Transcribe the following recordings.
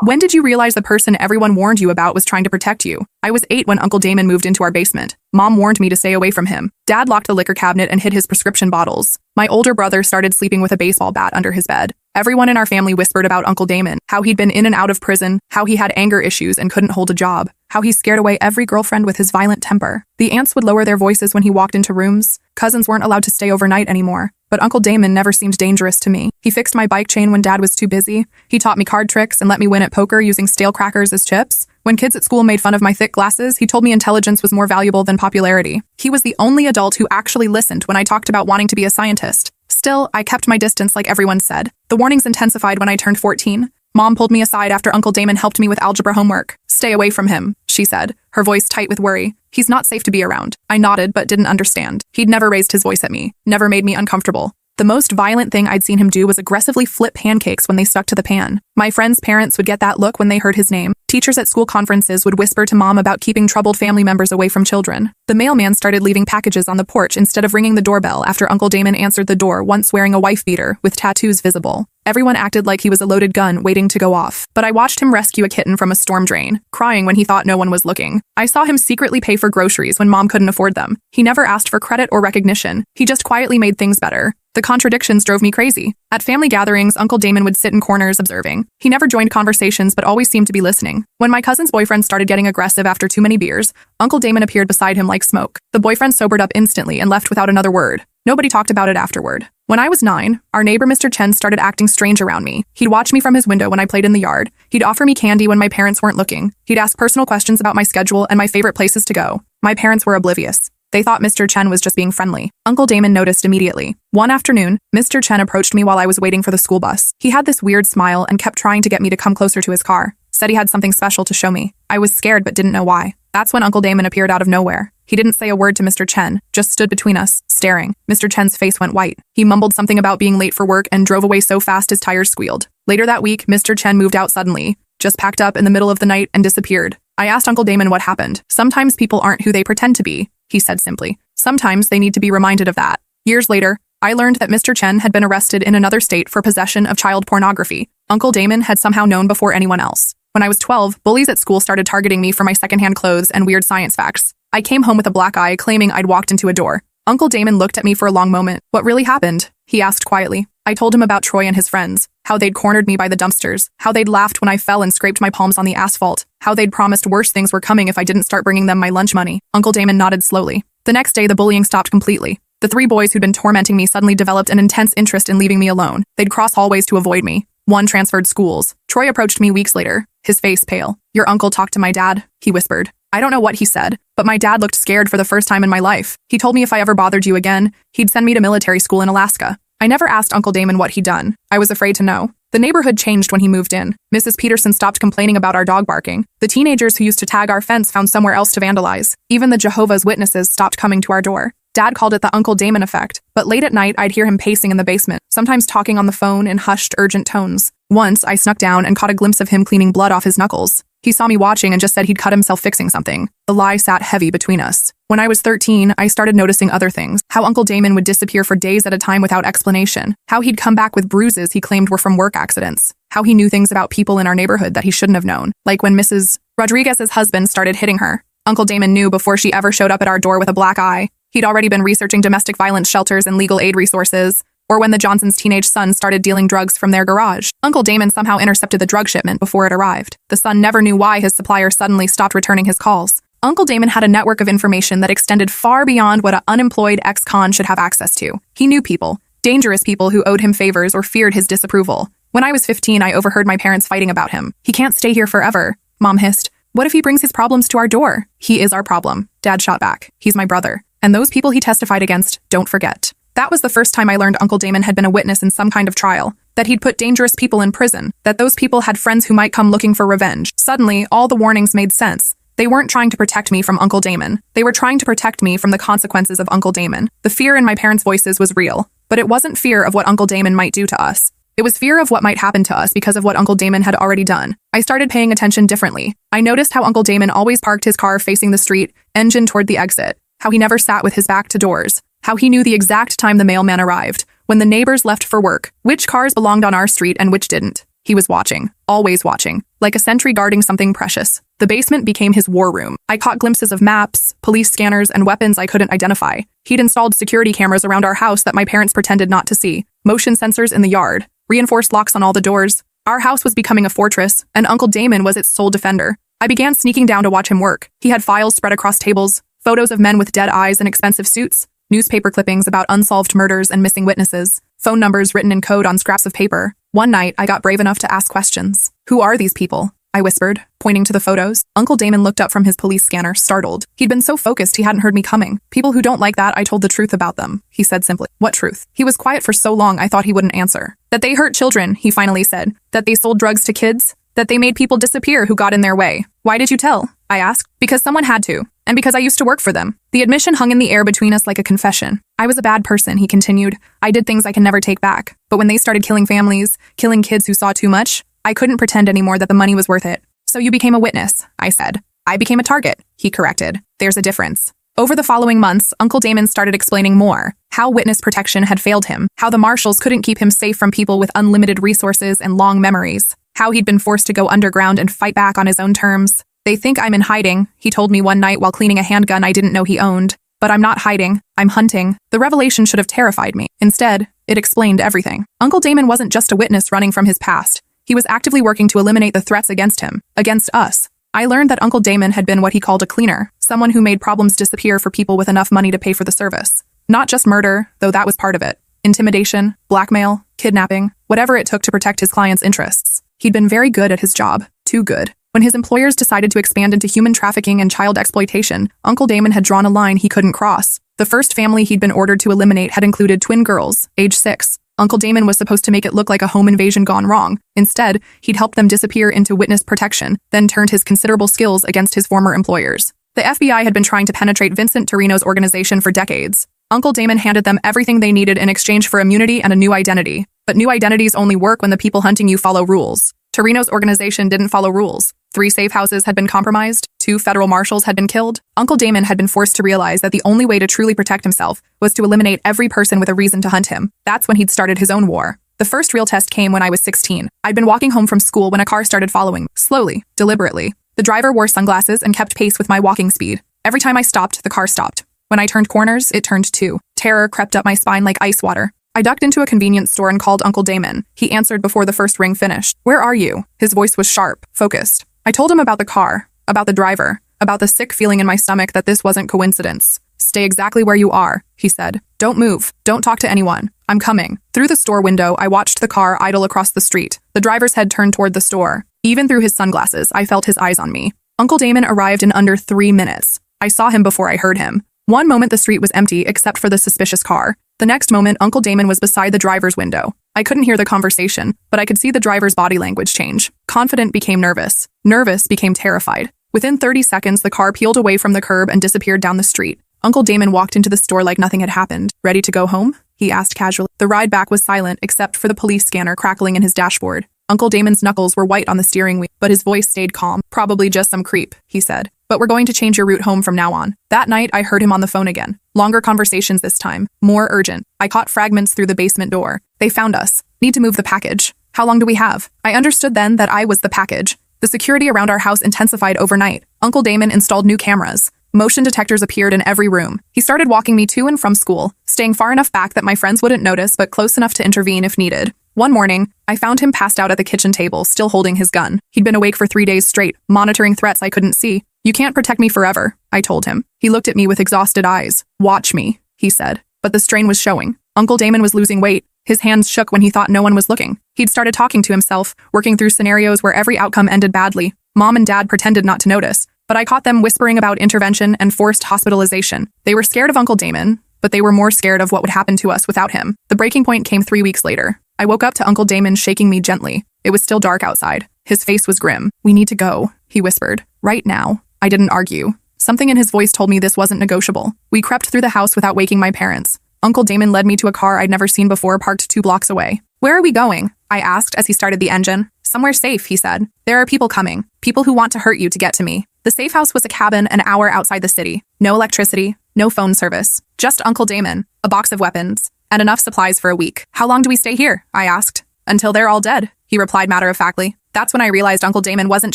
When did you realize the person everyone warned you about was trying to protect you? I was 8 when Uncle Damon moved into our basement. Mom warned me to stay away from him. Dad locked the liquor cabinet and hid his prescription bottles. My older brother started sleeping with a baseball bat under his bed. Everyone in our family whispered about Uncle Damon, how he'd been in and out of prison, how he had anger issues and couldn't hold a job, how he scared away every girlfriend with his violent temper. The aunts would lower their voices when he walked into rooms. Cousins weren't allowed to stay overnight anymore. But Uncle Damon never seemed dangerous to me. He fixed my bike chain when Dad was too busy. He taught me card tricks and let me win at poker using stale crackers as chips. When kids at school made fun of my thick glasses, he told me intelligence was more valuable than popularity. He was the only adult who actually listened when I talked about wanting to be a scientist. Still, I kept my distance like everyone said. The warnings intensified when I turned 14. Mom pulled me aside after Uncle Damon helped me with algebra homework. "Stay away from him," she said, her voice tight with worry. "He's not safe to be around." I nodded but didn't understand. He'd never raised his voice at me, never made me uncomfortable. The most violent thing I'd seen him do was aggressively flip pancakes when they stuck to the pan. My friends' parents would get that look when they heard his name. Teachers at school conferences would whisper to Mom about keeping troubled family members away from children. The mailman started leaving packages on the porch instead of ringing the doorbell after Uncle Damon answered the door, once wearing a wife beater with tattoos visible. Everyone acted like he was a loaded gun waiting to go off. But I watched him rescue a kitten from a storm drain, crying when he thought no one was looking. I saw him secretly pay for groceries when Mom couldn't afford them. He never asked for credit or recognition. He just quietly made things better. The contradictions drove me crazy. At family gatherings, Uncle Damon would sit in corners observing. He never joined conversations but always seemed to be listening. When my cousin's boyfriend started getting aggressive after too many beers, Uncle Damon appeared beside him like smoke. The boyfriend sobered up instantly and left without another word. Nobody talked about it afterward. When I was 9, our neighbor Mr. Chen started acting strange around me. He'd watch me from his window when I played in the yard. He'd offer me candy when my parents weren't looking. He'd ask personal questions about my schedule and my favorite places to go. My parents were oblivious. They thought Mr. Chen was just being friendly. Uncle Damon noticed immediately. One afternoon, Mr. Chen approached me while I was waiting for the school bus. He had this weird smile and kept trying to get me to come closer to his car. Said he had something special to show me. I was scared but didn't know why. That's when Uncle Damon appeared out of nowhere. He didn't say a word to Mr. Chen, just stood between us, staring. Mr. Chen's face went white. He mumbled something about being late for work and drove away so fast his tires squealed. Later that week, Mr. Chen moved out suddenly, just packed up in the middle of the night and disappeared. I asked Uncle Damon what happened. "Sometimes people aren't who they pretend to be," he said simply. "Sometimes they need to be reminded of that." Years later, I learned that Mr. Chen had been arrested in another state for possession of child pornography. Uncle Damon had somehow known before anyone else. When I was 12, bullies at school started targeting me for my secondhand clothes and weird science facts. I came home with a black eye, claiming I'd walked into a door. Uncle Damon looked at me for a long moment. "What really happened?" he asked quietly. I told him about Troy and his friends, how they'd cornered me by the dumpsters, how they'd laughed when I fell and scraped my palms on the asphalt, how they'd promised worse things were coming if I didn't start bringing them my lunch money. Uncle Damon nodded slowly. The next day, the bullying stopped completely. The 3 boys who'd been tormenting me suddenly developed an intense interest in leaving me alone. They'd cross hallways to avoid me. One transferred schools. Troy approached me weeks later, his face pale. "Your uncle talked to my dad," he whispered. I don't know what he said, but my dad looked scared for the first time in my life. He told me if I ever bothered you again, he'd send me to military school in Alaska. I never asked Uncle Damon what he'd done. I was afraid to know. The neighborhood changed when he moved in. Mrs. Peterson stopped complaining about our dog barking. The teenagers who used to tag our fence found somewhere else to vandalize. Even the Jehovah's Witnesses stopped coming to our door. Dad called it the Uncle Damon effect, but late at night I'd hear him pacing in the basement, sometimes talking on the phone in hushed, urgent tones. Once, I snuck down and caught a glimpse of him cleaning blood off his knuckles. He saw me watching and just said he'd cut himself fixing something. The lie sat heavy between us. When I was 13, I started noticing other things. How Uncle Damon would disappear for days at a time without explanation. How he'd come back with bruises he claimed were from work accidents. How he knew things about people in our neighborhood that he shouldn't have known. Like when Mrs. Rodriguez's husband started hitting her. Uncle Damon knew before she ever showed up at our door with a black eye. He'd already been researching domestic violence shelters and legal aid resources. Or when the Johnsons' teenage son started dealing drugs from their garage. Uncle Damon somehow intercepted the drug shipment before it arrived. The son never knew why his supplier suddenly stopped returning his calls. Uncle Damon had a network of information that extended far beyond what an unemployed ex-con should have access to. He knew people, dangerous people who owed him favors or feared his disapproval. When I was 15, I overheard my parents fighting about him. "He can't stay here forever," Mom hissed. "What if he brings his problems to our door?" "He is our problem," Dad shot back. "He's my brother. And those people he testified against, don't forget." That was the first time I learned Uncle Damon had been a witness in some kind of trial, that he'd put dangerous people in prison, that those people had friends who might come looking for revenge. Suddenly, all the warnings made sense. They weren't trying to protect me from Uncle Damon. They were trying to protect me from the consequences of Uncle Damon. The fear in my parents' voices was real, but it wasn't fear of what Uncle Damon might do to us. It was fear of what might happen to us because of what Uncle Damon had already done. I started paying attention differently. I noticed how Uncle Damon always parked his car facing the street, engine toward the exit, how he never sat with his back to doors, how he knew the exact time the mailman arrived, when the neighbors left for work, which cars belonged on our street and which didn't. He was watching, always watching, like a sentry guarding something precious. The basement became his war room. I caught glimpses of maps, police scanners, and weapons I couldn't identify. He'd installed security cameras around our house that my parents pretended not to see, motion sensors in the yard, reinforced locks on all the doors. Our house was becoming a fortress, and Uncle Damon was its sole defender. I began sneaking down to watch him work. He had files spread across tables, photos of men with dead eyes and expensive suits, newspaper clippings about unsolved murders and missing witnesses, phone numbers written in code on scraps of paper. One night, I got brave enough to ask questions. "Who are these people?" I whispered, pointing to the photos. Uncle Damon looked up from his police scanner, startled. He'd been so focused he hadn't heard me coming. "People who don't like that, I told the truth about them," he said simply. "What truth?" He was quiet for so long I thought he wouldn't answer. "That they hurt children," he finally said. "That they sold drugs to kids. That they made people disappear who got in their way." "Why did you tell?" I asked. "Because someone had to. And because I used to work for them." The admission hung in the air between us like a confession. "I was a bad person," he continued. "I did things I can never take back. But when they started killing families, killing kids who saw too much, I couldn't pretend anymore that the money was worth it." "So you became a witness," I said. "I became a target," he corrected. "There's a difference." Over the following months, Uncle Damon started explaining more. How witness protection had failed him. How the marshals couldn't keep him safe from people with unlimited resources and long memories. How he'd been forced to go underground and fight back on his own terms. "They think I'm in hiding," he told me one night while cleaning a handgun I didn't know he owned. "But I'm not hiding. I'm hunting." The revelation should have terrified me. Instead, it explained everything. Uncle Damon wasn't just a witness running from his past. He was actively working to eliminate the threats against him, against us. I learned that Uncle Damon had been what he called a cleaner, someone who made problems disappear for people with enough money to pay for the service. Not just murder, though that was part of it. Intimidation, blackmail, kidnapping, whatever it took to protect his clients' interests. He'd been very good at his job, too good. When his employers decided to expand into human trafficking and child exploitation, Uncle Damon had drawn a line he couldn't cross. The first family he'd been ordered to eliminate had included twin girls, age 6. Uncle Damon was supposed to make it look like a home invasion gone wrong. Instead, he'd helped them disappear into witness protection, then turned his considerable skills against his former employers. The FBI had been trying to penetrate Vincent Torino's organization for decades. Uncle Damon handed them everything they needed in exchange for immunity and a new identity. But new identities only work when the people hunting you follow rules. Torino's organization didn't follow rules. 3 safe houses had been compromised, 2 federal marshals had been killed. Uncle Damon had been forced to realize that the only way to truly protect himself was to eliminate every person with a reason to hunt him. That's when he'd started his own war. The first real test came when I was 16. I'd been walking home from school when a car started following me, slowly, deliberately. The driver wore sunglasses and kept pace with my walking speed. Every time I stopped, the car stopped. When I turned corners, it turned too. Terror crept up my spine like ice water. I ducked into a convenience store and called Uncle Damon. He answered before the first ring finished. "Where are you?" His voice was sharp, focused. I told him about the car, about the driver, about the sick feeling in my stomach that this wasn't coincidence. "Stay exactly where you are," he said. "Don't move. Don't talk to anyone. I'm coming." Through the store window, I watched the car idle across the street. The driver's head turned toward the store. Even through his sunglasses, I felt his eyes on me. Uncle Damon arrived in under 3 minutes. I saw him before I heard him. One moment the street was empty except for the suspicious car. The next moment, Uncle Damon was beside the driver's window. I couldn't hear the conversation, but I could see the driver's body language change. Confident became nervous. Nervous became terrified. Within 30 seconds, the car peeled away from the curb and disappeared down the street. Uncle Damon walked into the store like nothing had happened. "Ready to go home?" he asked casually. The ride back was silent except for the police scanner crackling in his dashboard. Uncle Damon's knuckles were white on the steering wheel, but his voice stayed calm. "Probably just some creep," he said. "But we're going to change your route home from now on." That night, I heard him on the phone again. Longer conversations this time. More urgent. I caught fragments through the basement door. "They found us. Need to move the package. How long do we have?" I understood then that I was the package. The security around our house intensified overnight. Uncle Damon installed new cameras. Motion detectors appeared in every room. He started walking me to and from school, staying far enough back that my friends wouldn't notice but close enough to intervene if needed. One morning, I found him passed out at the kitchen table, still holding his gun. He'd been awake for 3 days straight, monitoring threats I couldn't see. "You can't protect me forever," I told him. He looked at me with exhausted eyes. "Watch me," he said. But the strain was showing. Uncle Damon was losing weight. His hands shook when he thought no one was looking. He'd started talking to himself, working through scenarios where every outcome ended badly. Mom and Dad pretended not to notice, but I caught them whispering about intervention and forced hospitalization. They were scared of Uncle Damon, but they were more scared of what would happen to us without him. The breaking point came 3 weeks later. I woke up to Uncle Damon shaking me gently. It was still dark outside. His face was grim. "We need to go," he whispered. "Right now." I didn't argue. Something in his voice told me this wasn't negotiable. We crept through the house without waking my parents. Uncle Damon led me to a car I'd never seen before parked 2 blocks away. "Where are we going?" I asked as he started the engine. "Somewhere safe," he said. "There are people coming. People who want to hurt you to get to me." The safe house was a cabin an hour outside the city. No electricity, no phone service. Just Uncle Damon, a box of weapons, and enough supplies for a week. "How long do we stay here?" I asked. "Until they're all dead," he replied matter-of-factly. That's when I realized Uncle Damon wasn't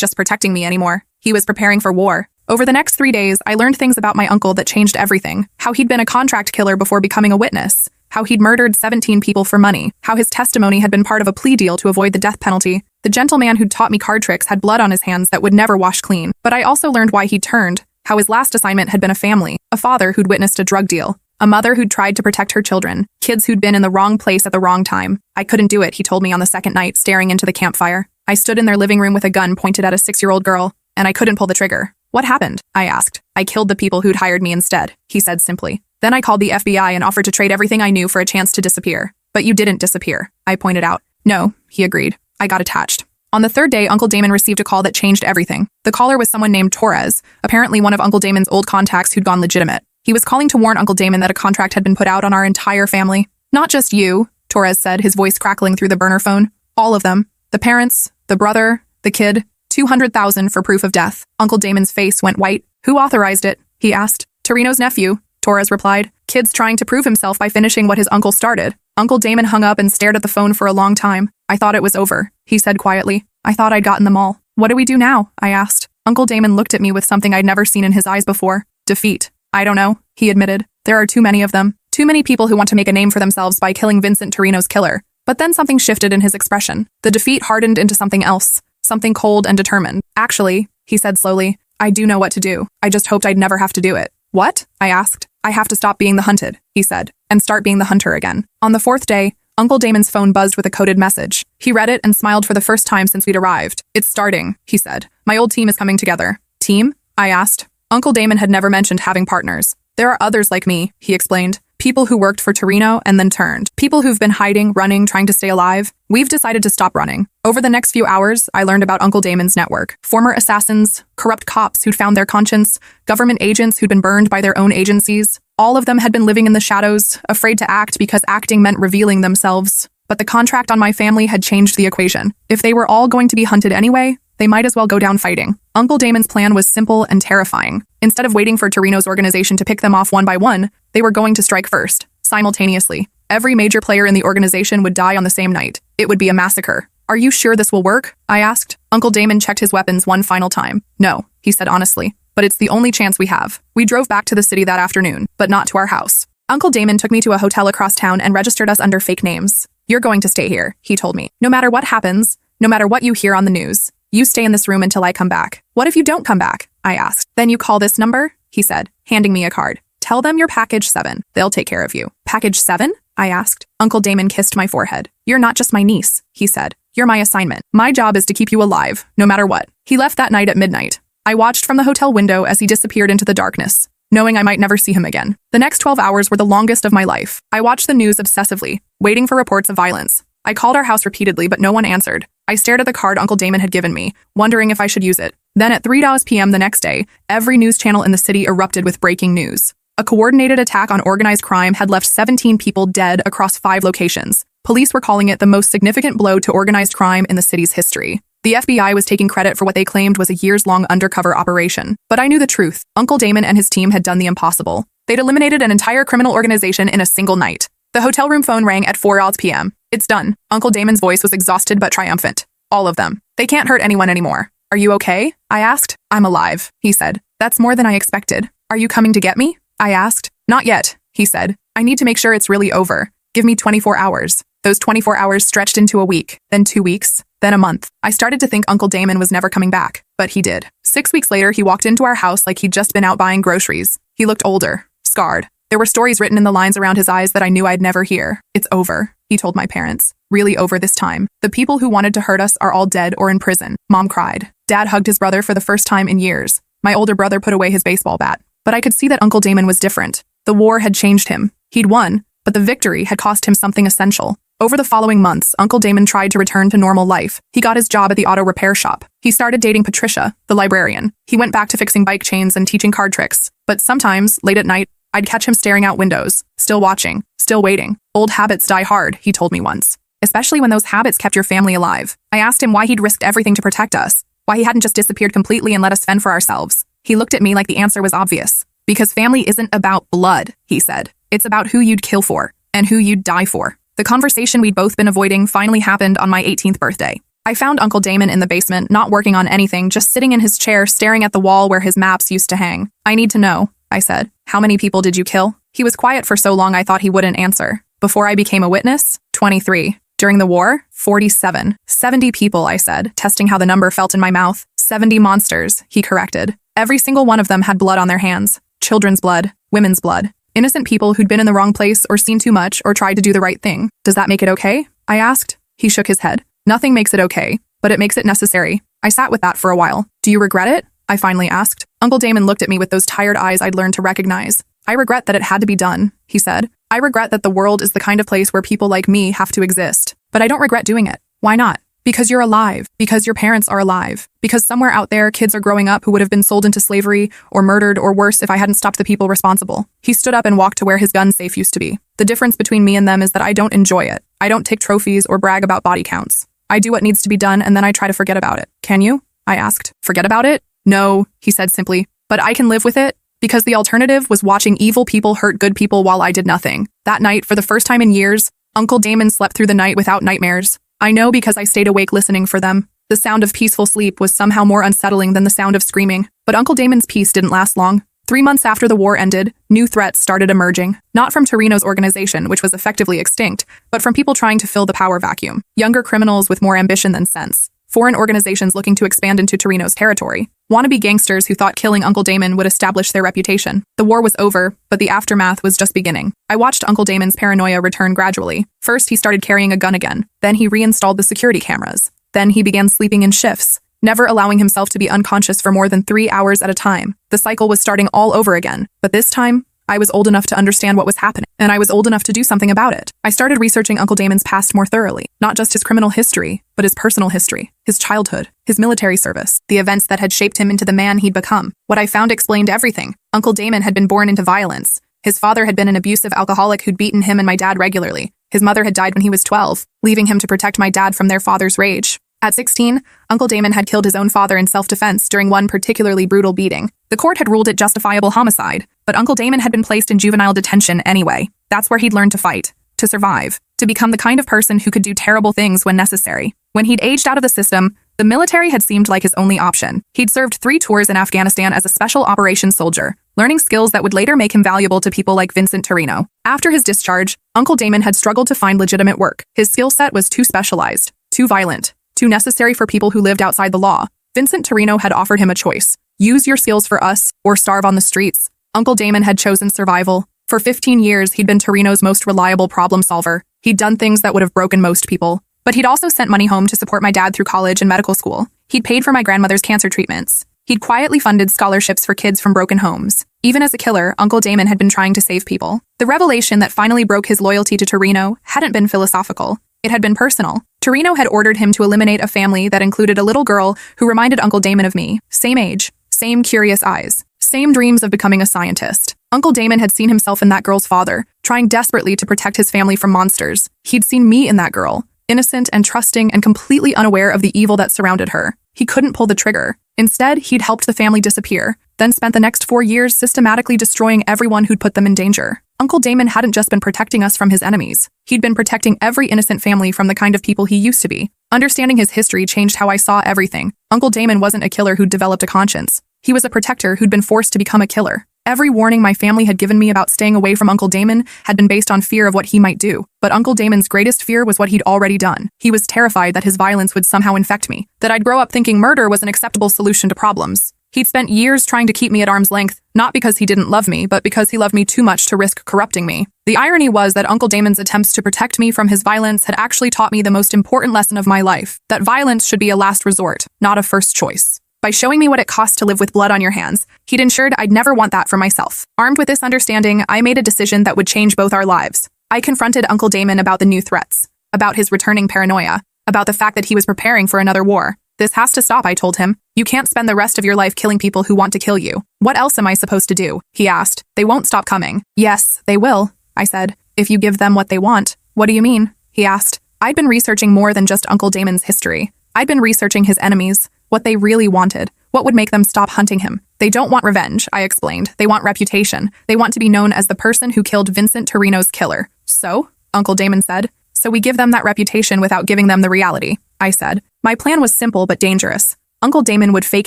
just protecting me anymore. He was preparing for war. Over the next 3 days, I learned things about my uncle that changed everything. How he'd been a contract killer before becoming a witness. How he'd murdered 17 people for money. How his testimony had been part of a plea deal to avoid the death penalty. The gentleman who'd taught me card tricks had blood on his hands that would never wash clean. But I also learned why he turned. How his last assignment had been a family. A father who'd witnessed a drug deal. A mother who'd tried to protect her children. Kids who'd been in the wrong place at the wrong time. I couldn't do it, he told me on the second night, staring into the campfire. I stood in their living room with a gun pointed at a 6-year-old girl, and I couldn't pull the trigger. What happened? I asked. I killed the people who'd hired me instead, he said simply. Then I called the FBI and offered to trade everything I knew for a chance to disappear. But you didn't disappear, I pointed out. No, he agreed. I got attached. On the third day, Uncle Damon received a call that changed everything. The caller was someone named Torres, apparently one of Uncle Damon's old contacts who'd gone legitimate. He was calling to warn Uncle Damon that a contract had been put out on our entire family. Not just you, Torres said, his voice crackling through the burner phone. All of them. The parents, the brother, the kid. 200,000 for proof of death. Uncle Damon's face went white. Who authorized it? He asked. Torino's nephew, Torres replied. Kid's trying to prove himself by finishing what his uncle started. Uncle Damon hung up and stared at the phone for a long time. I thought it was over, he said quietly. I thought I'd gotten them all. What do we do now? I asked. Uncle Damon looked at me with something I'd never seen in his eyes before. Defeat. I don't know, he admitted. There are too many of them. Too many people who want to make a name for themselves by killing Vincent Torino's killer. But then something shifted in his expression. The defeat hardened into something else. Something cold and determined. Actually, he said slowly, I do know what to do. I just hoped I'd never have to do it. What? I asked. I have to stop being the hunted, he said, and start being the hunter again. On the fourth day, Uncle Damon's phone buzzed with a coded message. He read it and smiled for the first time since we'd arrived. It's starting, he said. My old team is coming together. Team? I asked. Uncle Damon had never mentioned having partners. There are others like me, he explained. People who worked for Torino and then turned. People who've been hiding, running, trying to stay alive. We've decided to stop running. Over the next few hours, I learned about Uncle Damon's network. Former assassins, corrupt cops who'd found their conscience, government agents who'd been burned by their own agencies. All of them had been living in the shadows, afraid to act because acting meant revealing themselves. But the contract on my family had changed the equation. If they were all going to be hunted anyway, they might as well go down fighting. Uncle Damon's plan was simple and terrifying. Instead of waiting for Torino's organization to pick them off one by one, they were going to strike first, simultaneously. Every major player in the organization would die on the same night. It would be a massacre. Are you sure this will work? I asked. Uncle Damon checked his weapons one final time. No, he said honestly, but it's the only chance we have. We drove back to the city that afternoon, but not to our house. Uncle Damon took me to a hotel across town and registered us under fake names. You're going to stay here, he told me. No matter what happens, no matter what you hear on the news, you stay in this room until I come back. What if you don't come back? I asked. Then you call this number, he said, handing me a card. Tell them you're package 7. They'll take care of you. Package 7? I asked. Uncle Damon kissed my forehead. You're not just my niece, he said. You're my assignment. My job is to keep you alive, no matter what. He left that night at midnight. I watched from the hotel window as he disappeared into the darkness, knowing I might never see him again. The next 12 hours were the longest of my life. I watched the news obsessively, waiting for reports of violence. I called our house repeatedly, but no one answered. I stared at the card Uncle Damon had given me, wondering if I should use it. Then at 3 p.m. the next day, every news channel in the city erupted with breaking news. A coordinated attack on organized crime had left 17 people dead across 5 locations. Police were calling it the most significant blow to organized crime in the city's history. The FBI was taking credit for what they claimed was a years-long undercover operation. But I knew the truth. Uncle Damon and his team had done the impossible. They'd eliminated an entire criminal organization in a single night. The hotel room phone rang at 4 p.m. It's done. Uncle Damon's voice was exhausted but triumphant. All of them. They can't hurt anyone anymore. Are you okay? I asked. I'm alive, he said. That's more than I expected. Are you coming to get me? I asked. Not yet, he said. I need to make sure it's really over. Give me 24 hours. Those 24 hours stretched into a week, then 2 weeks, then a month. I started to think Uncle Damon was never coming back, but he did. 6 weeks later, he walked into our house like he'd just been out buying groceries. He looked older, scarred. There were stories written in the lines around his eyes that I knew I'd never hear. It's over, he told my parents. Really over this time. The people who wanted to hurt us are all dead or in prison. Mom cried. Dad hugged his brother for the first time in years. My older brother put away his baseball bat. But I could see that Uncle Damon was different. The war had changed him. He'd won, but the victory had cost him something essential. Over the following months, Uncle Damon tried to return to normal life. He got his job at the auto repair shop. He started dating Patricia, the librarian. He went back to fixing bike chains and teaching card tricks. But sometimes, late at night, I'd catch him staring out windows, still watching, still waiting. Old habits die hard, he told me once. Especially when those habits kept your family alive. I asked him why he'd risked everything to protect us, why he hadn't just disappeared completely and let us fend for ourselves. He looked at me like the answer was obvious. Because family isn't about blood, he said. It's about who you'd kill for, and who you'd die for. The conversation we'd both been avoiding finally happened on my 18th birthday. I found Uncle Damon in the basement, not working on anything, just sitting in his chair, staring at the wall where his maps used to hang. I need to know, I said. How many people did you kill? He was quiet for so long I thought he wouldn't answer. Before I became a witness? 23. During the war? 47. 70 people, I said, testing how the number felt in my mouth. 70 monsters, he corrected. Every single one of them had blood on their hands. Children's blood. Women's blood. Innocent people who'd been in the wrong place or seen too much or tried to do the right thing. Does that make it okay? I asked. He shook his head. Nothing makes it okay, but it makes it necessary. I sat with that for a while. Do you regret it? I finally asked. Uncle Damon looked at me with those tired eyes I'd learned to recognize. I regret that it had to be done, he said. I regret that the world is the kind of place where people like me have to exist. But I don't regret doing it. Why not? Because you're alive. Because your parents are alive. Because somewhere out there, kids are growing up who would have been sold into slavery or murdered or worse if I hadn't stopped the people responsible. He stood up and walked to where his gun safe used to be. The difference between me and them is that I don't enjoy it. I don't take trophies or brag about body counts. I do what needs to be done and then I try to forget about it. Can you? I asked. Forget about it? No, he said simply. But I can live with it. Because the alternative was watching evil people hurt good people while I did nothing. That night, for the first time in years, Uncle Damon slept through the night without nightmares. I know because I stayed awake listening for them. The sound of peaceful sleep was somehow more unsettling than the sound of screaming. But Uncle Damon's peace didn't last long. 3 months after the war ended, new threats started emerging. Not from Torino's organization, which was effectively extinct, but from people trying to fill the power vacuum. Younger criminals with more ambition than sense. Foreign organizations looking to expand into Torino's territory. Wannabe gangsters who thought killing Uncle Damon would establish their reputation. The war was over, but the aftermath was just beginning. I watched Uncle Damon's paranoia return gradually. First, he started carrying a gun again. Then he reinstalled the security cameras. Then he began sleeping in shifts, never allowing himself to be unconscious for more than 3 hours at a time. The cycle was starting all over again. But this time, I was old enough to understand what was happening, and I was old enough to do something about it. I started researching Uncle Damon's past more thoroughly, not just his criminal history, but his personal history, his childhood, his military service, the events that had shaped him into the man he'd become. What I found explained everything. Uncle Damon had been born into violence. His father had been an abusive alcoholic who'd beaten him and my dad regularly. His mother had died when he was 12, leaving him to protect my dad from their father's rage. At 16, Uncle Damon had killed his own father in self-defense during one particularly brutal beating. The court had ruled it justifiable homicide, but Uncle Damon had been placed in juvenile detention anyway. That's where he'd learned to fight, to survive, to become the kind of person who could do terrible things when necessary. When he'd aged out of the system, the military had seemed like his only option. He'd served 3 tours in Afghanistan as a special operations soldier, learning skills that would later make him valuable to people like Vincent Torino. After his discharge, Uncle Damon had struggled to find legitimate work. His skill set was too specialized, too violent, too necessary for people who lived outside the law. Vincent Torino had offered him a choice. Use your skills for us, or starve on the streets. Uncle Damon had chosen survival. For 15 years, he'd been Torino's most reliable problem solver. He'd done things that would have broken most people. But he'd also sent money home to support my dad through college and medical school. He'd paid for my grandmother's cancer treatments. He'd quietly funded scholarships for kids from broken homes. Even as a killer, Uncle Damon had been trying to save people. The revelation that finally broke his loyalty to Torino hadn't been philosophical. It had been personal. Torino had ordered him to eliminate a family that included a little girl who reminded Uncle Damon of me. Same age, same curious eyes, same dreams of becoming a scientist. Uncle Damon had seen himself in that girl's father, trying desperately to protect his family from monsters. He'd seen me in that girl, innocent and trusting and completely unaware of the evil that surrounded her. He couldn't pull the trigger. Instead, he'd helped the family disappear, then spent the next 4 years systematically destroying everyone who'd put them in danger. Uncle Damon hadn't just been protecting us from his enemies. He'd been protecting every innocent family from the kind of people he used to be. Understanding his history changed how I saw everything. Uncle Damon wasn't a killer who'd developed a conscience. He was a protector who'd been forced to become a killer. Every warning my family had given me about staying away from Uncle Damon had been based on fear of what he might do. But Uncle Damon's greatest fear was what he'd already done. He was terrified that his violence would somehow infect me, that I'd grow up thinking murder was an acceptable solution to problems. He'd spent years trying to keep me at arm's length, not because he didn't love me, but because he loved me too much to risk corrupting me. The irony was that Uncle Damon's attempts to protect me from his violence had actually taught me the most important lesson of my life, that violence should be a last resort, not a first choice. By showing me what it costs to live with blood on your hands, he'd ensured I'd never want that for myself. Armed with this understanding, I made a decision that would change both our lives. I confronted Uncle Damon about the new threats, about his returning paranoia, about the fact that he was preparing for another war. This has to stop, I told him. You can't spend the rest of your life killing people who want to kill you. What else am I supposed to do? He asked. They won't stop coming. Yes, they will, I said. If you give them what they want. What do you mean? He asked. I'd been researching more than just Uncle Damon's history. I'd been researching his enemies, what they really wanted, what would make them stop hunting him. They don't want revenge, I explained. They want reputation. They want to be known as the person who killed Vincent Torino's killer. So? Uncle Damon said. So we give them that reputation without giving them the reality, I said. My plan was simple but dangerous. Uncle Damon would fake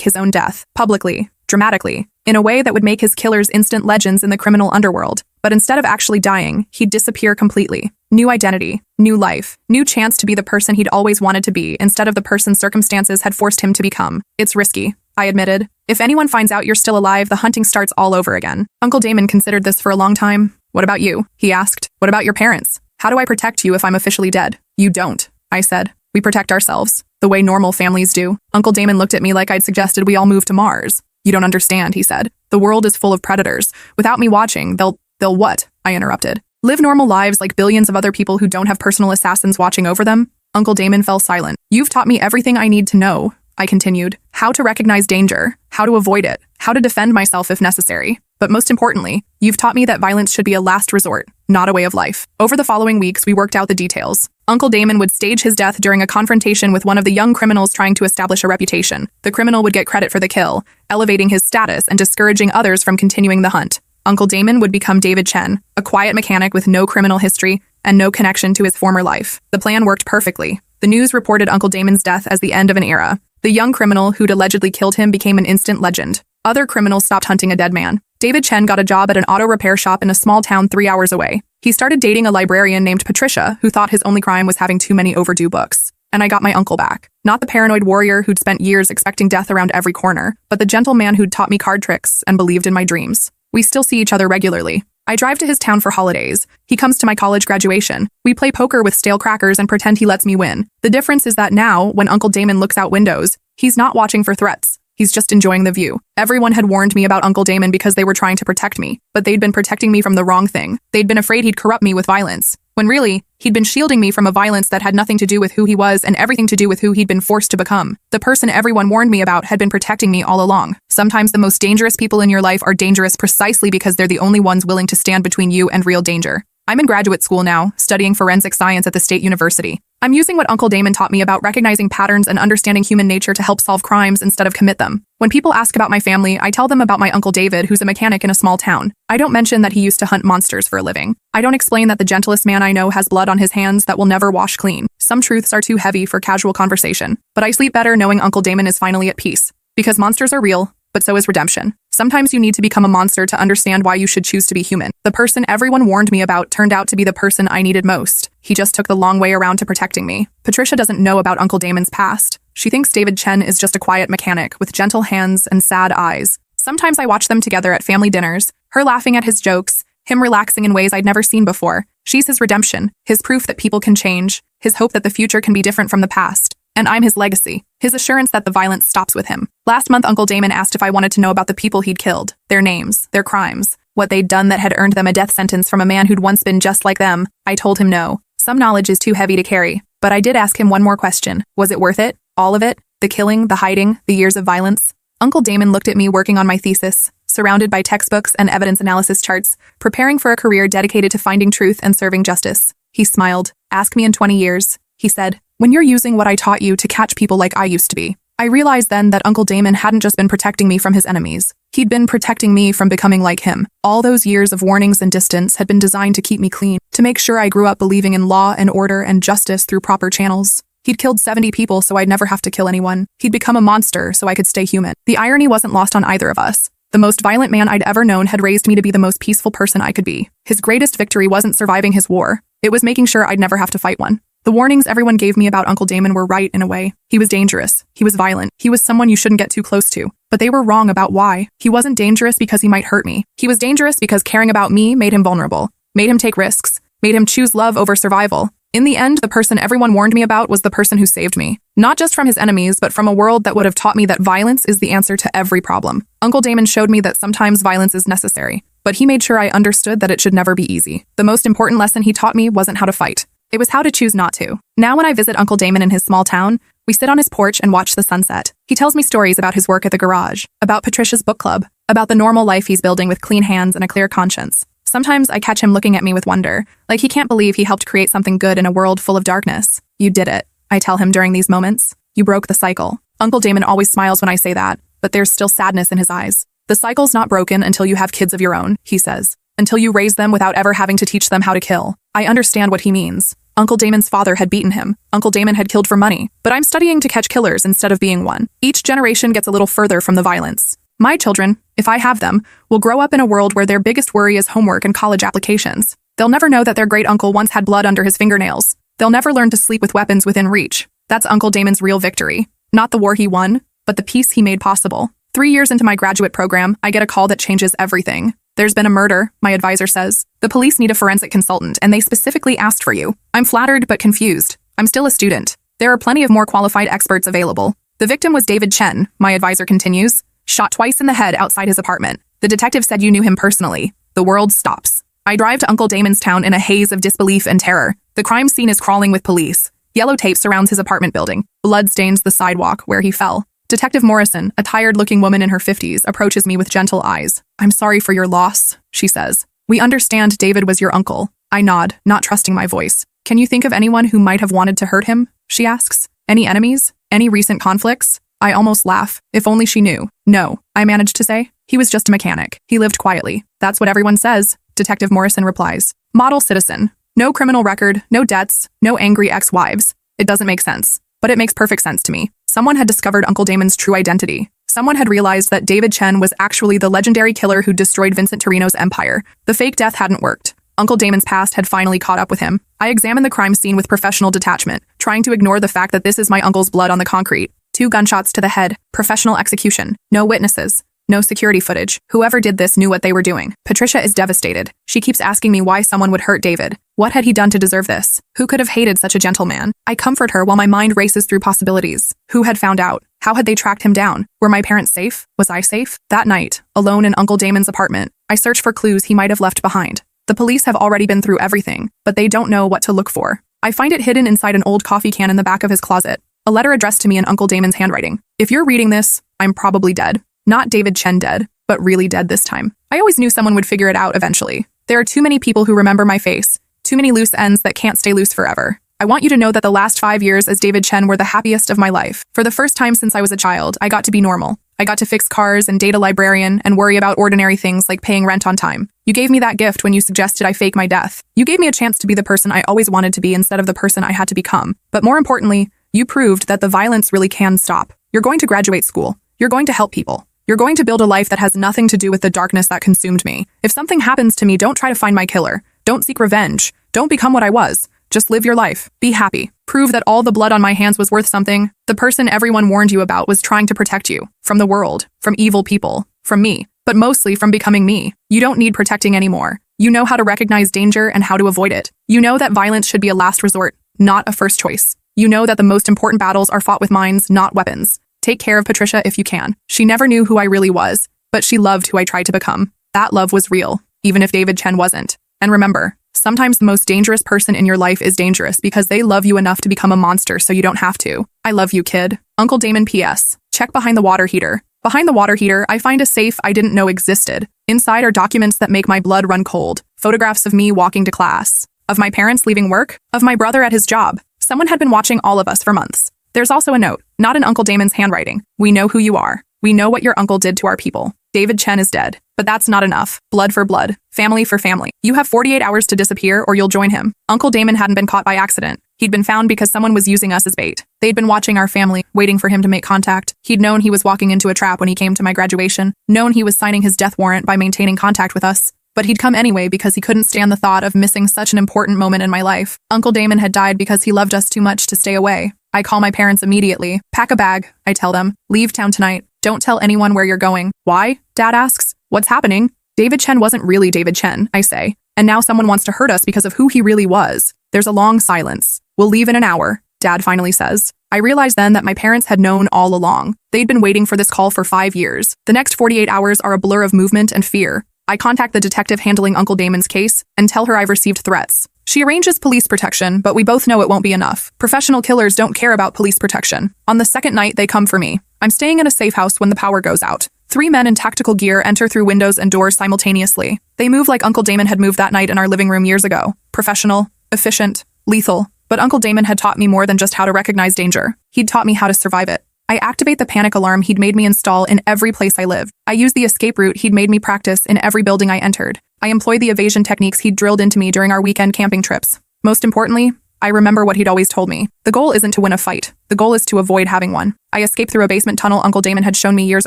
his own death, publicly, dramatically, in a way that would make his killers instant legends in the criminal underworld. But instead of actually dying, he'd disappear completely. New identity, new life, new chance to be the person he'd always wanted to be instead of the person circumstances had forced him to become. It's risky, I admitted. If anyone finds out you're still alive, the hunting starts all over again. Uncle Damon considered this for a long time. What about you? He asked. What about your parents? How do I protect you if I'm officially dead? You don't, I said. We protect ourselves, the way normal families do. Uncle Damon looked at me like I'd suggested we all move to Mars. You don't understand, he said. The world is full of predators. Without me watching, they'll what? I interrupted. Live normal lives like billions of other people who don't have personal assassins watching over them? Uncle Damon fell silent. You've taught me everything I need to know, I continued. How to recognize danger, how to avoid it, how to defend myself if necessary. But most importantly, you've taught me that violence should be a last resort, not a way of life. Over the following weeks, we worked out the details. Uncle Damon would stage his death during a confrontation with one of the young criminals trying to establish a reputation. The criminal would get credit for the kill, elevating his status and discouraging others from continuing the hunt. Uncle Damon would become David Chen, a quiet mechanic with no criminal history and no connection to his former life. The plan worked perfectly. The news reported Uncle Damon's death as the end of an era. The young criminal who'd allegedly killed him became an instant legend. Other criminals stopped hunting a dead man. David Chen got a job at an auto repair shop in a small town 3 hours away. He started dating a librarian named Patricia, who thought his only crime was having too many overdue books. And I got my uncle back. Not the paranoid warrior who'd spent years expecting death around every corner, but the gentle man who'd taught me card tricks and believed in my dreams. We still see each other regularly. I drive to his town for holidays. He comes to my college graduation. We play poker with stale crackers and pretend he lets me win. The difference is that now, when Uncle Damon looks out windows, he's not watching for threats. He's just enjoying the view. Everyone had warned me about Uncle Damon because they were trying to protect me, but they'd been protecting me from the wrong thing. They'd been afraid he'd corrupt me with violence, when really, he'd been shielding me from a violence that had nothing to do with who he was and everything to do with who he'd been forced to become. The person everyone warned me about had been protecting me all along. Sometimes the most dangerous people in your life are dangerous precisely because they're the only ones willing to stand between you and real danger. I'm in graduate school now, studying forensic science at the State University. I'm using what Uncle Damon taught me about recognizing patterns and understanding human nature to help solve crimes instead of commit them. When people ask about my family, I tell them about my Uncle David, who's a mechanic in a small town. I don't mention that he used to hunt monsters for a living. I don't explain that the gentlest man I know has blood on his hands that will never wash clean. Some truths are too heavy for casual conversation. But I sleep better knowing Uncle Damon is finally at peace. Because monsters are real, but so is redemption. Sometimes you need to become a monster to understand why you should choose to be human. The person everyone warned me about turned out to be the person I needed most. He just took the long way around to protecting me. Patricia doesn't know about Uncle Damon's past. She thinks David Chen is just a quiet mechanic with gentle hands and sad eyes. Sometimes I watch them together at family dinners, her laughing at his jokes, him relaxing in ways I'd never seen before. She's his redemption, his proof that people can change, his hope that the future can be different from the past. And I'm his legacy, his assurance that the violence stops with him. Last month, Uncle Damon asked if I wanted to know about the people he'd killed, their names, their crimes, what they'd done that had earned them a death sentence from a man who'd once been just like them. I told him no. Some knowledge is too heavy to carry. But I did ask him one more question. Was it worth it? All of it? The killing, the hiding, the years of violence? Uncle Damon looked at me working on my thesis, surrounded by textbooks and evidence analysis charts, preparing for a career dedicated to finding truth and serving justice. He smiled. Ask me in 20 years, he said. When you're using what I taught you to catch people like I used to be. I realized then that Uncle Damon hadn't just been protecting me from his enemies. He'd been protecting me from becoming like him. All those years of warnings and distance had been designed to keep me clean, to make sure I grew up believing in law and order and justice through proper channels. He'd killed 70 people so I'd never have to kill anyone. He'd become a monster so I could stay human. The irony wasn't lost on either of us. The most violent man I'd ever known had raised me to be the most peaceful person I could be. His greatest victory wasn't surviving his war. It was making sure I'd never have to fight one. The warnings everyone gave me about Uncle Damon were right in a way. He was dangerous. He was violent. He was someone you shouldn't get too close to. But they were wrong about why. He wasn't dangerous because he might hurt me. He was dangerous because caring about me made him vulnerable, made him take risks, made him choose love over survival. In the end, the person everyone warned me about was the person who saved me. Not just from his enemies, but from a world that would have taught me that violence is the answer to every problem. Uncle Damon showed me that sometimes violence is necessary, but he made sure I understood that it should never be easy. The most important lesson he taught me wasn't how to fight. It was how to choose not to. Now when I visit Uncle Damon in his small town, we sit on his porch and watch the sunset. He tells me stories about his work at the garage, about Patricia's book club, about the normal life he's building with clean hands and a clear conscience. Sometimes I catch him looking at me with wonder, like he can't believe he helped create something good in a world full of darkness. You did it, I tell him during these moments. You broke the cycle. Uncle Damon always smiles when I say that, but there's still sadness in his eyes. The cycle's not broken until you have kids of your own, he says. Until you raise them without ever having to teach them how to kill. I understand what he means. Uncle Damon's father had beaten him. Uncle Damon had killed for money. But I'm studying to catch killers instead of being one. Each generation gets a little further from the violence. My children, if I have them, will grow up in a world where their biggest worry is homework and college applications. They'll never know that their great-uncle once had blood under his fingernails. They'll never learn to sleep with weapons within reach. That's Uncle Damon's real victory. Not the war he won, but the peace he made possible. 3 years into my graduate program, I get a call that changes everything. There's been a murder, my advisor says. The police need a forensic consultant, and they specifically asked for you. I'm flattered but confused. I'm still a student. There are plenty of more qualified experts available. The victim was David Chen, my advisor continues. Shot twice in the head outside his apartment. The detective said you knew him personally. The world stops. I drive to Uncle Damon's town in a haze of disbelief and terror. The crime scene is crawling with police. Yellow tape surrounds his apartment building. Blood stains the sidewalk where he fell. Detective Morrison, a tired-looking woman in her 50s, approaches me with gentle eyes. I'm sorry for your loss, she says. We understand David was your uncle. I nod, not trusting my voice. Can you think of anyone who might have wanted to hurt him? She asks. Any enemies? Any recent conflicts? I almost laugh. If only she knew. No, I managed to say. He was just a mechanic. He lived quietly. That's what everyone says, Detective Morrison replies. Model citizen. No criminal record, no debts, no angry ex-wives. It doesn't make sense. But it makes perfect sense to me. Someone had discovered Uncle Damon's true identity. Someone had realized that David Chen was actually the legendary killer who destroyed Vincent Torino's empire. The fake death hadn't worked. Uncle Damon's past had finally caught up with him. I examined the crime scene with professional detachment, trying to ignore the fact that this is my uncle's blood on the concrete. 2 gunshots to the head, professional execution, no witnesses, no security footage. Whoever did this knew what they were doing. Patricia is devastated. She keeps asking me why someone would hurt David. What had he done to deserve this? Who could have hated such a gentleman? I comfort her while my mind races through possibilities. Who had found out? How had they tracked him down? Were my parents safe? Was I safe? That night, alone in Uncle Damon's apartment, I search for clues he might have left behind. The police have already been through everything, but they don't know what to look for. I find it hidden inside an old coffee can in the back of his closet. A letter addressed to me in Uncle Damon's handwriting. If you're reading this, I'm probably dead. Not David Chen dead, but really dead this time. I always knew someone would figure it out eventually. There are too many people who remember my face, too many loose ends that can't stay loose forever. I want you to know that the last 5 years as David Chen were the happiest of my life. For the first time since I was a child, I got to be normal. I got to fix cars and date a librarian and worry about ordinary things like paying rent on time. You gave me that gift when you suggested I fake my death. You gave me a chance to be the person I always wanted to be instead of the person I had to become. But more importantly, you proved that the violence really can stop. You're going to graduate school. You're going to help people. You're going to build a life that has nothing to do with the darkness that consumed me. If something happens to me, don't try to find my killer. Don't seek revenge. Don't become what I was. Just live your life. Be happy. Prove that all the blood on my hands was worth something. The person everyone warned you about was trying to protect you. From the world. From evil people. From me. But mostly from becoming me. You don't need protecting anymore. You know how to recognize danger and how to avoid it. You know that violence should be a last resort, not a first choice. You know that the most important battles are fought with minds, not weapons. Take care of Patricia if you can. She never knew who I really was, but she loved who I tried to become. That love was real, even if David Chen wasn't. And remember, sometimes the most dangerous person in your life is dangerous because they love you enough to become a monster so you don't have to. I love you, kid. Uncle Damon P.S. Check behind the water heater. Behind the water heater, I find a safe I didn't know existed. Inside are documents that make my blood run cold. Photographs of me walking to class. Of my parents leaving work. Of my brother at his job. Someone had been watching all of us for months. There's also a note, not in Uncle Damon's handwriting. We know who you are. We know what your uncle did to our people. David Chen is dead. But that's not enough. Blood for blood. Family for family. You have 48 hours to disappear or you'll join him. Uncle Damon hadn't been caught by accident. He'd been found because someone was using us as bait. They'd been watching our family, waiting for him to make contact. He'd known he was walking into a trap when he came to my graduation. Known he was signing his death warrant by maintaining contact with us. But he'd come anyway because he couldn't stand the thought of missing such an important moment in my life. Uncle Damon had died because he loved us too much to stay away. I call my parents immediately. Pack a bag, I tell them. Leave town tonight. Don't tell anyone where you're going. Why? Dad asks. What's happening? David Chen wasn't really David Chen, I say. And now someone wants to hurt us because of who he really was. There's a long silence. We'll leave in an hour, Dad finally says. I realize then that my parents had known all along. They'd been waiting for this call for 5 years. The next 48 hours are a blur of movement and fear. I contact the detective handling Uncle Damon's case and tell her I've received threats. She arranges police protection, but we both know it won't be enough. Professional killers don't care about police protection. On the second night, they come for me. I'm staying in a safe house when the power goes out. 3 men in tactical gear enter through windows and doors simultaneously. They move like Uncle Damon had moved that night in our living room years ago. Professional, efficient, lethal. But Uncle Damon had taught me more than just how to recognize danger. He'd taught me how to survive it. I activate the panic alarm he'd made me install in every place I live. I use the escape route he'd made me practice in every building I entered. I employ the evasion techniques he'd drilled into me during our weekend camping trips. Most importantly, I remember what he'd always told me. The goal isn't to win a fight. The goal is to avoid having one. I escaped through a basement tunnel Uncle Damon had shown me years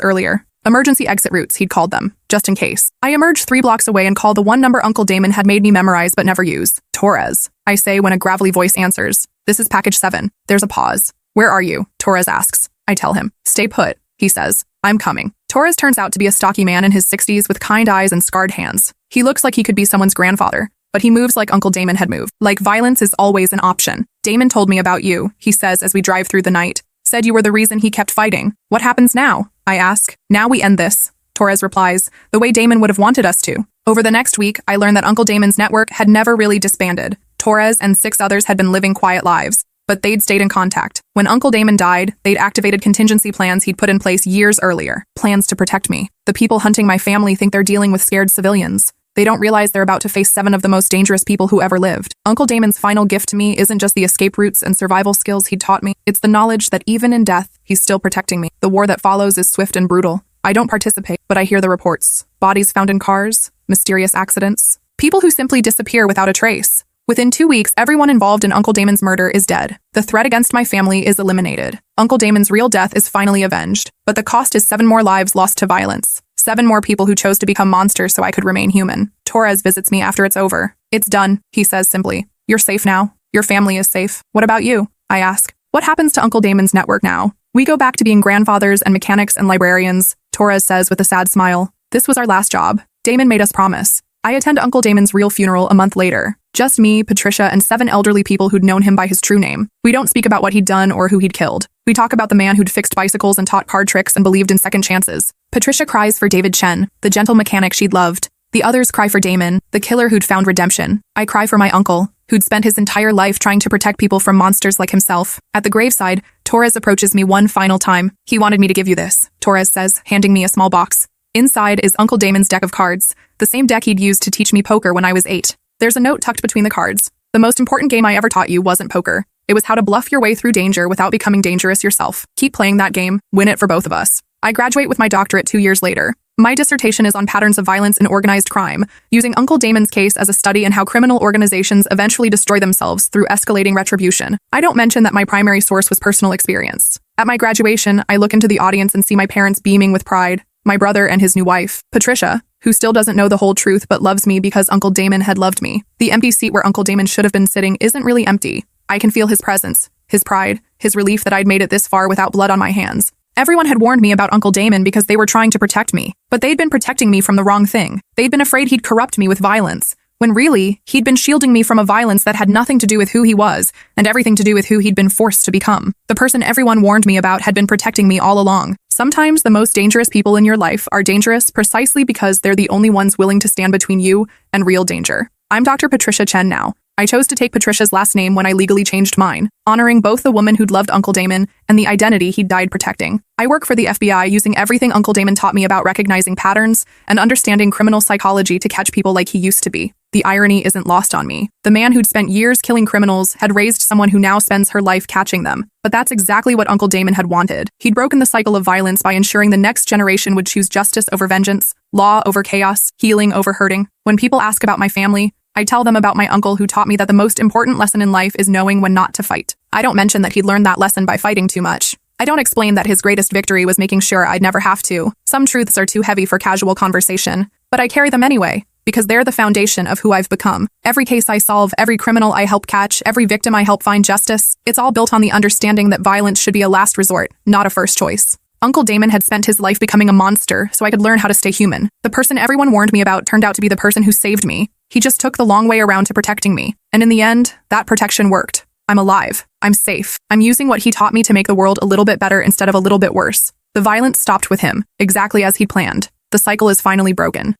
earlier. Emergency exit routes, he'd called them, just in case. I emerged 3 blocks away and called the one number Uncle Damon had made me memorize but never use. Torres, I say when a gravelly voice answers. This is package 7. There's a pause. Where are you? Torres asks. I tell him. Stay put, he says. I'm coming. Torres turns out to be a stocky man in his 60s with kind eyes and scarred hands. He looks like he could be someone's grandfather, but he moves like Uncle Damon had moved. Like violence is always an option. Damon told me about you, he says as we drive through the night. Said you were the reason he kept fighting. What happens now? I ask. Now we end this. Torres replies, the way Damon would have wanted us to. Over the next week, I learned that Uncle Damon's network had never really disbanded. Torres and 6 others had been living quiet lives, but they'd stayed in contact. When Uncle Damon died, they'd activated contingency plans he'd put in place years earlier. Plans to protect me. The people hunting my family think they're dealing with scared civilians. They don't realize they're about to face 7 of the most dangerous people who ever lived. Uncle Damon's final gift to me isn't just the escape routes and survival skills he taught me. It's the knowledge that even in death, he's still protecting me. The war that follows is swift and brutal. I don't participate, but I hear the reports. Bodies found in cars, mysterious accidents, people who simply disappear without a trace. Within 2 weeks, everyone involved in Uncle Damon's murder is dead. The threat against my family is eliminated. Uncle Damon's real death is finally avenged, but the cost is 7 more lives lost to violence. 7 more people who chose to become monsters so I could remain human. Torres visits me after it's over. It's done, he says simply. You're safe now. Your family is safe. What about you? I ask. What happens to Uncle Damon's network now? We go back to being grandfathers and mechanics and librarians, Torres says with a sad smile. This was our last job. Damon made us promise. I attend Uncle Damon's real funeral a month later. Just me, Patricia, and 7 elderly people who'd known him by his true name. We don't speak about what he'd done or who he'd killed. We talk about the man who'd fixed bicycles and taught card tricks and believed in second chances. Patricia cries for David Chen, the gentle mechanic she'd loved. The others cry for Damon, the killer who'd found redemption. I cry for my uncle, who'd spent his entire life trying to protect people from monsters like himself. At the graveside, Torres approaches me one final time. He wanted me to give you this, Torres says, handing me a small box. Inside is Uncle Damon's deck of cards, the same deck he'd used to teach me poker when I was 8. There's a note tucked between the cards. The most important game I ever taught you wasn't poker. It was how to bluff your way through danger without becoming dangerous yourself. Keep playing that game. Win it for both of us. I graduate with my doctorate 2 years later. My dissertation is on patterns of violence and organized crime, using Uncle Damon's case as a study in how criminal organizations eventually destroy themselves through escalating retribution. I don't mention that my primary source was personal experience. At my graduation, I look into the audience and see my parents beaming with pride. My brother and his new wife, Patricia, who still doesn't know the whole truth but loves me because Uncle Damon had loved me. The empty seat where Uncle Damon should have been sitting isn't really empty. I can feel his presence, his pride, his relief that I'd made it this far without blood on my hands. Everyone had warned me about Uncle Damon because they were trying to protect me, but they'd been protecting me from the wrong thing. They'd been afraid he'd corrupt me with violence, when really, he'd been shielding me from a violence that had nothing to do with who he was and everything to do with who he'd been forced to become. The person everyone warned me about had been protecting me all along. Sometimes the most dangerous people in your life are dangerous precisely because they're the only ones willing to stand between you and real danger. I'm Dr. Patricia Chen now. I chose to take Patricia's last name when I legally changed mine, honoring both the woman who'd loved Uncle Damon and the identity he'd died protecting. I work for the FBI using everything Uncle Damon taught me about recognizing patterns and understanding criminal psychology to catch people like he used to be. The irony isn't lost on me. The man who'd spent years killing criminals had raised someone who now spends her life catching them. But that's exactly what Uncle Damon had wanted. He'd broken the cycle of violence by ensuring the next generation would choose justice over vengeance, law over chaos, healing over hurting. When people ask about my family, I tell them about my uncle who taught me that the most important lesson in life is knowing when not to fight. I don't mention that he'd learned that lesson by fighting too much. I don't explain that his greatest victory was making sure I'd never have to. Some truths are too heavy for casual conversation, but I carry them anyway, because they're the foundation of who I've become. Every case I solve, every criminal I help catch, every victim I help find justice, it's all built on the understanding that violence should be a last resort, not a first choice. Uncle Damon had spent his life becoming a monster so I could learn how to stay human. The person everyone warned me about turned out to be the person who saved me. He just took the long way around to protecting me. And in the end, that protection worked. I'm alive. I'm safe. I'm using what he taught me to make the world a little bit better instead of a little bit worse. The violence stopped with him, exactly as he'd planned. The cycle is finally broken.